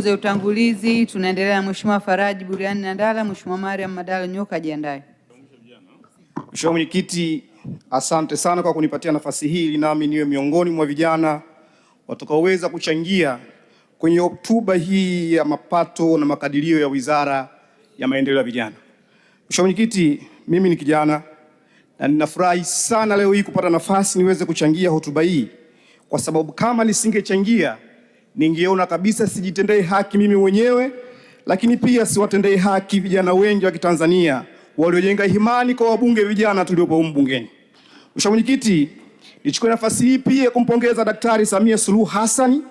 Za utangulizi tunaendelea na Mheshimiwa Faraji Buriani Nandala. Mheshimiwa Mariam Madala Nyoka ajiandae. Mheshimiwa Mwenyekiti, asante sana kwa kunipatia nafasi hii ili nami niwe miongoni mwa vijana watakaoweza kuchangia kwenye hotuba hii ya mapato na makadirio ya Wizara ya Maendeleo ya Vijana. Mheshimiwa Mwenyekiti, mimi ni kijana na ninafurahi sana leo hii kupata nafasi niweze kuchangia hotuba hii, kwa sababu kama nisingechangia ningeona kabisa sijitendei haki mimi mwenyewe, lakini pia siwatendei haki vijana wengi wa Kitanzania waliojenga imani kwa wabunge vijana tuliopo humu bungeni. Mheshimiwa Mwenyekiti, nichukue nafasi hii pia kumpongeza Daktari Samia Suluhu Hassan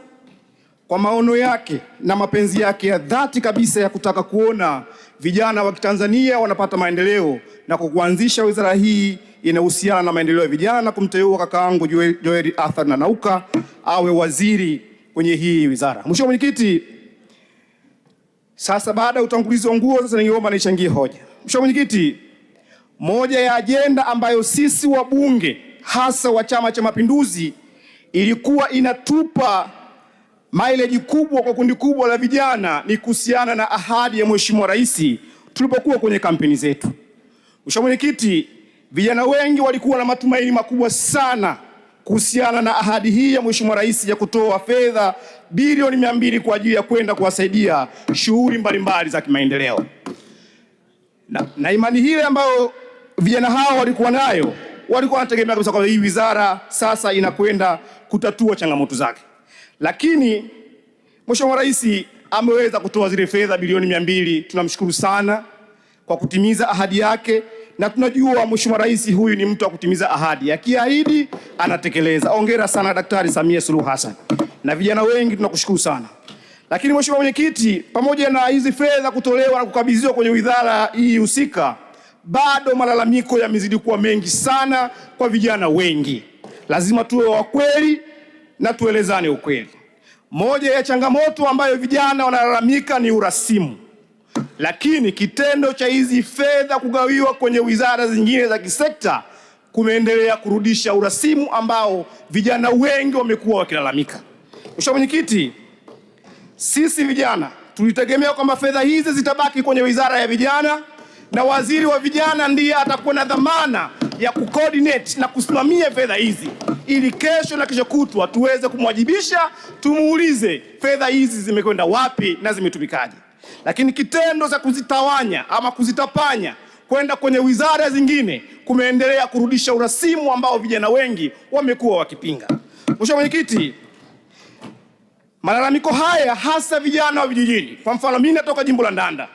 kwa maono yake na mapenzi yake ya dhati kabisa ya kutaka kuona vijana wa Kitanzania wanapata maendeleo na kwa kuanzisha wizara hii inahusiana na maendeleo ya vijana na kumteua kakaangu Joel Arthur Nanauka awe waziri kwenye hii wizara. Mheshimiwa Mwenyekiti, sasa baada ya utangulizi wangu sasa ningeomba nichangie hoja. Mheshimiwa Mwenyekiti, moja ya ajenda ambayo sisi wabunge hasa wa Chama cha Mapinduzi ilikuwa inatupa mileage kubwa kwa kundi kubwa la vijana ni kuhusiana na ahadi ya Mheshimiwa Rais tulipokuwa kwenye kampeni zetu. Mheshimiwa Mwenyekiti, vijana wengi walikuwa na matumaini makubwa sana kuhusiana na ahadi hii ya Mheshimiwa Rais ya kutoa fedha bilioni 200 kwa ajili ya kwenda kuwasaidia shughuli mbalimbali za kimaendeleo. Na imani hile ambayo vijana hao walikuwa nayo, walikuwa wanategemea kabisa kwa hii wizara sasa inakwenda kutatua changamoto zake. Lakini Mheshimiwa Rais ameweza kutoa zile fedha bilioni 200. Tunamshukuru sana kwa kutimiza ahadi yake, na tunajua Mheshimiwa Rais huyu ni mtu wa kutimiza ahadi. Akiahidi anatekeleza. Hongera sana Daktari Samia Suluhu Hassan. Na vijana wengi tunakushukuru sana. Lakini Mheshimiwa Mwenyekiti, pamoja na hizi fedha kutolewa na kukabidhiwa kwenye wizara hii husika, bado malalamiko yamezidi kuwa mengi sana kwa vijana wengi. Lazima tuwe wa kweli na tuelezane ukweli. Moja ya changamoto ambayo vijana wanalalamika ni urasimu. Lakini kitendo cha hizi fedha kugawiwa kwenye wizara zingine za kisekta kumeendelea kurudisha urasimu ambao vijana wengi wamekuwa wakilalamika. Mheshimiwa Mwenyekiti, sisi vijana tulitegemea kwamba fedha hizi zitabaki kwenye wizara ya vijana na waziri wa vijana ndiye atakuwa na dhamana ya kucoordinate na kusimamia fedha hizi ili kesho na kesho kutwa tuweze kumwajibisha, tumuulize fedha hizi zimekwenda wapi na zimetumikaje. Lakini kitendo za kuzitawanya ama kuzitapanya kwenda kwenye wizara zingine kumeendelea kurudisha urasimu ambao vijana wengi wamekuwa wakipinga. Mheshimiwa Mwenyekiti, malalamiko haya hasa vijana wa vijijini. Kwa mfano mimi natoka jimbo la Ndanda.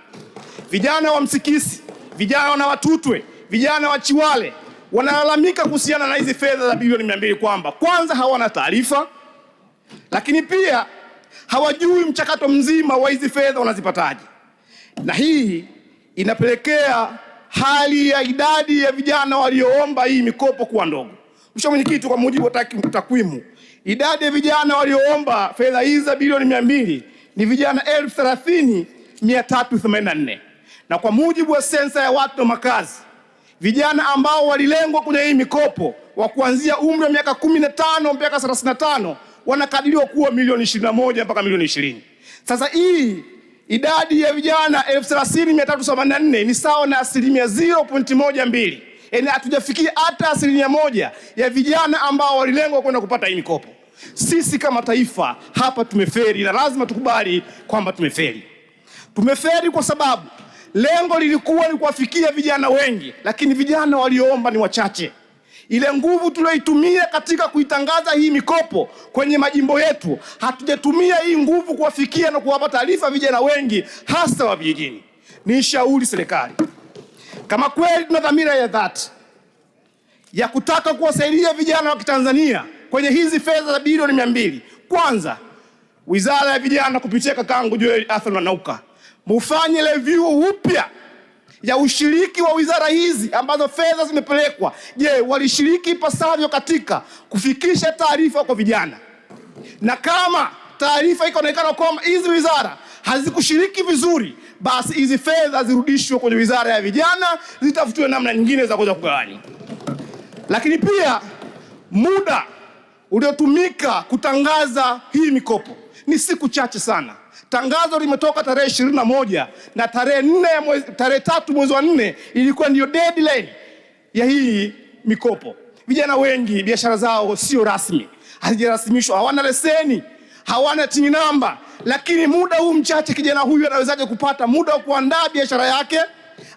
Vijana wa Msikisi, vijana wa Watutwe, vijana wa Chiwale wanalalamika kuhusiana na hizi fedha za bilioni 200 kwamba kwanza hawana taarifa, lakini pia hawajui mchakato mzima wa hizi fedha wanazipataje. Na hii inapelekea hali ya idadi ya vijana walioomba hii mikopo kuwa ndogo. Mheshimiwa Mwenyekiti, kwa mujibu wa takwimu, idadi ya vijana walioomba fedha hizi za bilioni 200 ni vijana 30,384. Na kwa mujibu wa sensa ya watu na makazi, vijana ambao walilengwa kwenye hii mikopo wa kuanzia umri wa miaka 15 mpaka 35 wanakadiriwa kuwa milioni 21 mpaka milioni 20. Sasa hii idadi ya vijana 30,384 ni sawa na 0.12. Yaani hatujafikia hata 1% ya vijana ambao walilengwa kwenda kupata hii mikopo. Sisi kama taifa hapa tumefeli na lazima tukubali kwamba tumefeli. Tumefeli kwa sababu lengo lilikuwa ni kuwafikia vijana wengi, lakini vijana walioomba ni wachache. Ile nguvu tulioitumia katika kuitangaza hii mikopo kwenye majimbo yetu, hatujatumia hii nguvu kuwafikia na kuwapa taarifa vijana wengi hasa wa vijijini. Ni shauri serikali, kama kweli tuna dhamira ya dhati ya kutaka kuwasaidia vijana wa Kitanzania kwenye hizi fedha za bilioni 200, kwanza Wizara ya Vijana kupitia kakaangu Joel Arthur Nanauka mufanye review upya ya ushiriki wa wizara hizi ambazo fedha zimepelekwa. Je, walishiriki ipasavyo katika kufikisha taarifa kwa vijana? Na kama taarifa ikaonekana kwamba hizi wizara hazikushiriki vizuri, basi hizi fedha zirudishwe kwenye Wizara ya Vijana, zitafutiwe namna nyingine za kuweza kugawanya. Lakini pia muda uliotumika kutangaza hii mikopo ni siku chache sana. Tangazo limetoka tarehe 21 na tarehe 3 mwezi wa 4 ilikuwa ndio deadline ya hii mikopo. Vijana wengi biashara zao sio rasmi, hazijarasimishwa, hawana leseni, hawana TIN namba, lakini muda huu mchache kijana huyu anawezaje kupata muda wa kuandaa biashara yake?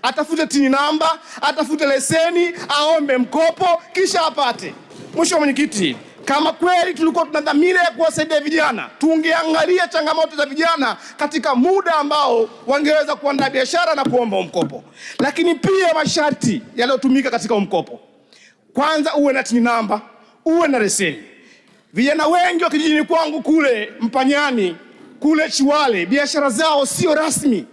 Atafute TIN namba, atafute leseni, aombe mkopo kisha apate. Mheshimiwa Mwenyekiti, kama kweli tulikuwa tuna dhamira ya kuwasaidia vijana, tungeangalia changamoto za vijana katika muda ambao wangeweza kuandaa biashara na kuomba mkopo. Lakini pia masharti yaliyotumika katika mkopo, kwanza uwe na TIN namba, uwe na leseni. Vijana wengi wa kijijini kwangu kule Mpanyani, kule Chiwale, biashara zao sio rasmi,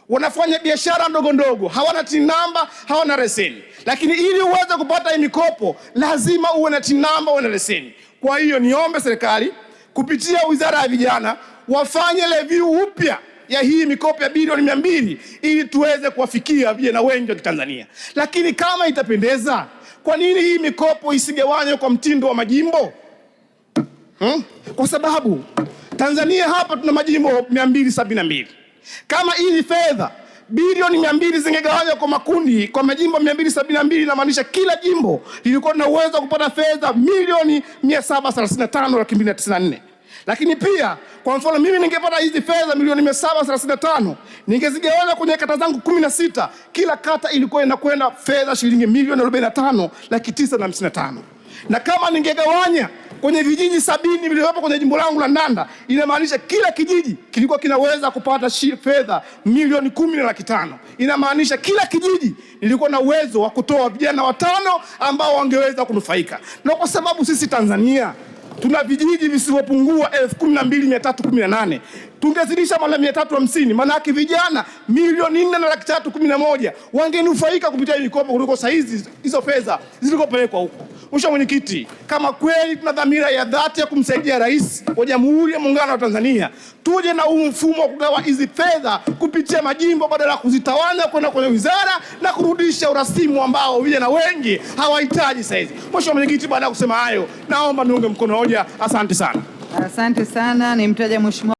wanafanya biashara ndogo ndogo, hawana TIN namba, hawana leseni. Lakini ili uweze kupata hii mikopo lazima uwe na TIN namba, uwe na leseni. Kwa hiyo niombe serikali kupitia Wizara ya Vijana wafanye review upya ya hii mikopo ya bilioni 200 ili tuweze kuwafikia vijana wengi wa Kitanzania. Lakini kama itapendeza, kwa nini hii mikopo isigawanywe kwa mtindo wa majimbo? Kwa sababu Tanzania hapa tuna majimbo 272. Kama ili fedha bilioni 200 zingegawanywa kwa makundi, kwa majimbo 272, inamaanisha kila jimbo lilikuwa na uwezo wa kupata fedha milioni 735,294. Lakini pia kwa mfano mimi ningepata hizi fedha milioni 735, ningezigawanya kwenye kata zangu 16, kila kata ilikuwa inakwenda fedha shilingi milioni 45,955. Na kama ningegawanya kwenye vijiji 70 vilivyopo kwenye jimbo langu la Ndanda, inamaanisha kila kijiji kilikuwa kinaweza kupata fedha milioni 10,500,000. Inamaanisha kila kijiji nilikuwa na uwezo wa kutoa vijana 5 ambao wangeweza kunufaika. Na kwa sababu sisi Tanzania tuna vijiji visivyopungua 12,318, tungezidisha mara 350, maana yake vijana milioni 4,311 wangenufaika kupitia mikopo kuliko saizi hizo fedha zilikopelekwa huko. Mheshimiwa Mwenyekiti, kama kweli tuna dhamira ya dhati ya kumsaidia Rais wa Jamhuri ya Muungano wa Tanzania, tuje na mfumo wa kugawa hizi fedha kupitia majimbo badala ya kuzitawanya kwenda kwenye wizara na kurudisha urasimu ambao vijana wengi hawahitaji saizi. Mheshimiwa Mwenyekiti, baada ya kusema hayo, naomba niunge mkono hoja. Asante sana. Asante sana. Nimtaja Mheshimiwa